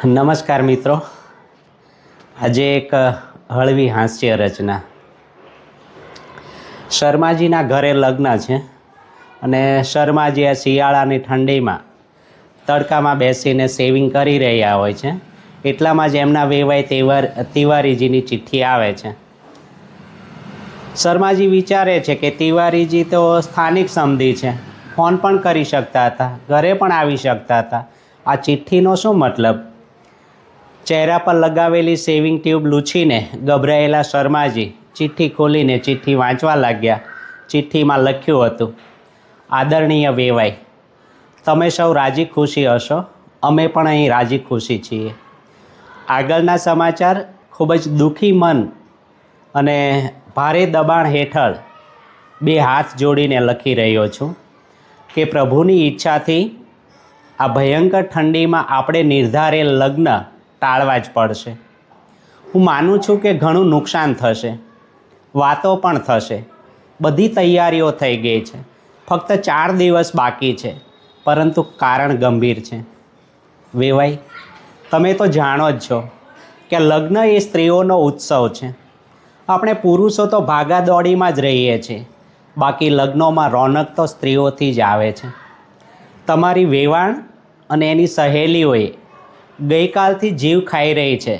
નમસ્કાર મિત્રો, આજે એક હળવી હાસ્ય રચના. શર્માજીના ઘરે લગ્ન છે અને શર્માજી આ શિયાળાની ઠંડીમાં તડકામાં બેસીને સેવિંગ કરી રહ્યા હોય છે. એટલામાં જ એમના વેવાઈ તિવારીજીની ચિઠ્ઠી આવે છે. શર્માજી વિચારે છે કે તિવારીજી તો સ્થાનિક સમધી છે, ફોન પણ કરી શકતા હતા, ઘરે પણ આવી શકતા હતા. આ ચિઠ્ઠીનો શું મતલબ? ચહેરા પર લગાવેલી સેવિંગ ટ્યુબ લૂછીને ગભરાયેલા શર્માજી ચિઠ્ઠી ખોલીને ચિઠ્ઠી વાંચવા લાગ્યા. ચિઠ્ઠીમાં લખ્યું હતું, આદરણીય વેવાઈ, તમે સૌ રાજી ખુશી હશો, અમે પણ અહીં રાજી ખુશી છીએ. આગળના સમાચાર ખૂબ જ દુઃખી મન અને ભારે દબાણ હેઠળ બે હાથ જોડીને લખી રહ્યો છું કે પ્રભુની ઈચ્છાથી આ ભયંકર ઠંડીમાં આપણે નિર્ધારેલ લગ્ન ટાળવા જ પડશે. હું માનું છું કે ઘણું નુકસાન થશે, વાતો પણ થશે. બધી તૈયારીઓ થઈ ગઈ છે, ફક્ત 4 દિવસ બાકી છે, પરંતુ કારણ ગંભીર છે. વેવાઈ, તમે તો જાણો જ છો કે લગ્ન એ સ્ત્રીઓનો ઉત્સવ છે. આપણે પુરુષો તો ભાગાદોડીમાં જ રહીએ છીએ, બાકી લગ્નોમાં રોનક તો સ્ત્રીઓથી જ આવે છે. તમારી વેવાણ અને એની સહેલીઓએ ગઈકાલથી જીવ ખાઈ રહી છે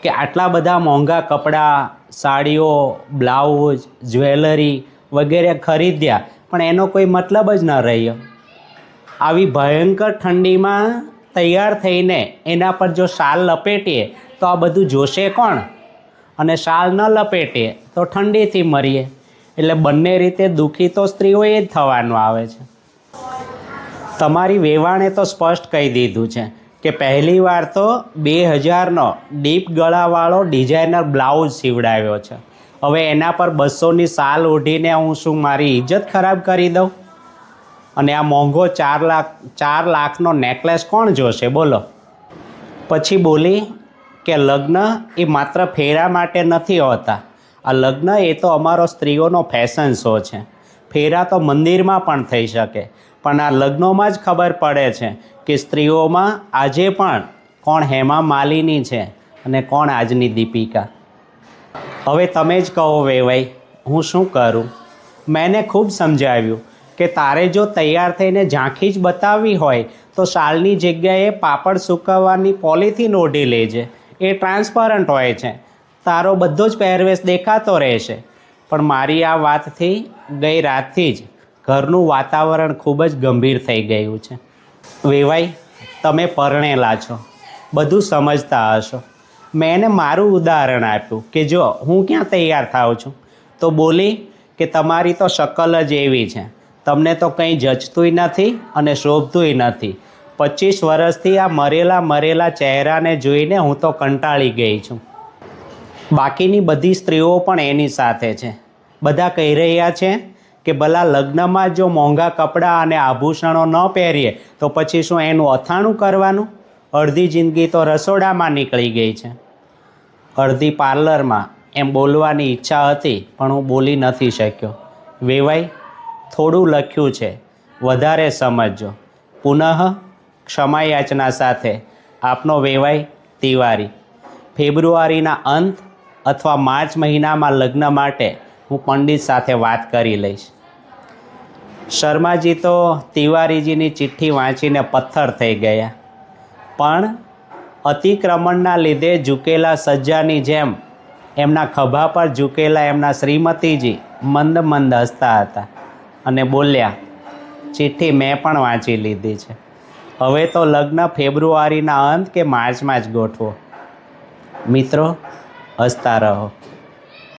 કે આટલા બધા મોંઘા કપડાં, સાડીઓ, બ્લાઉઝ, જ્વેલરી વગેરે ખરીદ્યા, પણ એનો કોઈ મતલબ જ ન રહ્યો. આવી ભયંકર ઠંડીમાં તૈયાર થઈને એના પર જો શાલ લપેટીએ તો આ બધું જોશે કોણ? અને શાલ ન લપેટીએ તો ઠંડીથી મરીએ. એટલે બંને રીતે દુઃખી તો સ્ત્રીઓએ જ થવાનું આવે છે. તમારી વેવાણે તો સ્પષ્ટ કહી દીધું છે કે પહેલી વાર તો 2000નો ડીપ ગળાવાળો ડિઝાઇનર બ્લાઉઝ સીવડાવ્યો છે. હવે એના પર 200ની શાલ ઓઢીને હું શું મારી ઇજ્જત ખરાબ કરી દઉં? અને આ મોંઘો 4 લાખનો નેકલેસ કોણ જોશે બોલો? પછી બોલી કે લગ્ન એ માત્ર ફેરા માટે નથી હોતા. આ લગ્ન એ તો અમારો સ્ત્રીઓનો ફેશન શો છે. ફેરા તો મંદિરમાં પણ થઈ શકે, પણ આ લગ્નોમાં જ ખબર પડે છે કે સ્ત્રીઓમાં આજે પણ કોણ હેમા માલિની છે અને કોણ આજની દીપિકા. હવે તમે જ કહો વેવાઈ, હું શું કરું? મેં ખૂબ સમજાવ્યું કે તારે જો તૈયાર થઈને ઝાંખી જ બતાવવી હોય તો શાલની જગ્યાએ પાપડ સૂકવવાની પોલિથીન ઓઢી લેજે. એ ટ્રાન્સપરન્ટ હોય છે, તારો બધો જ પહેરવેશ દેખાતો રહેશે. પણ મારી આ વાતથી ગઈ રાતથી જ ઘરનું વાતાવરણ ખૂબ જ ગંભીર થઈ ગયું છે. વેવાઈ, તમે પરણેલા છો, બધું સમજતા હશો. મેં એને મારું ઉદાહરણ આપ્યું કે જો હું ક્યાં તૈયાર થાઉં છું, તો બોલી કે તમારી તો શકલ જ એવી છે, તમને તો કંઈ જચતુંય નથી અને શોભતુંય નથી. 25 વર્ષથી આ મરેલા ચહેરાને જોઈને હું તો કંટાળી ગઈ છું. બાકીની બધી સ્ત્રીઓ પણ એની સાથે છે. બધા કહી રહ્યા છે કે ભલા લગ્નમાં જો મોંઘા કપડાં અને આભૂષણો ન પહેરીએ તો પછી શું એનું અથાણું કરવાનું? અડધી જિંદગી તો રસોડામાં નીકળી ગઈ છે, અડધી પાર્લરમાં. એમ બોલવાની ઈચ્છા હતી પણ હું બોલી નથી શક્યો. વેવાઈ, થોડું લખ્યું છે, વધારે સમજજો. પુનઃ ક્ષમાયાચના સાથે આપનો વેવાઈ તિવારી. ફેબ્રુઆરીના અંત અથવા માર્ચ મહિનામાં લગ્ન માટે હું પંડિત સાથે વાત કરી લઈશ. શર્માજી તો તિવારીજીની ચિઠ્ઠી વાંચીને પથ્થર થઈ ગયા, પણ અતિક્રમણના લીધે ઝૂકેલા સજ્જાની જેમ એમના ખભા પર ઝૂકેલા એમના શ્રીમતીજી મંદ મંદ હસતા હતા અને બોલ્યા, ચિઠ્ઠી મેં પણ વાંચી લીધી છે. હવે તો લગ્ન ફેબ્રુઆરીના અંત કે માર્ચમાં જ ગોઠવો. મિત્રો, હસતા રહો.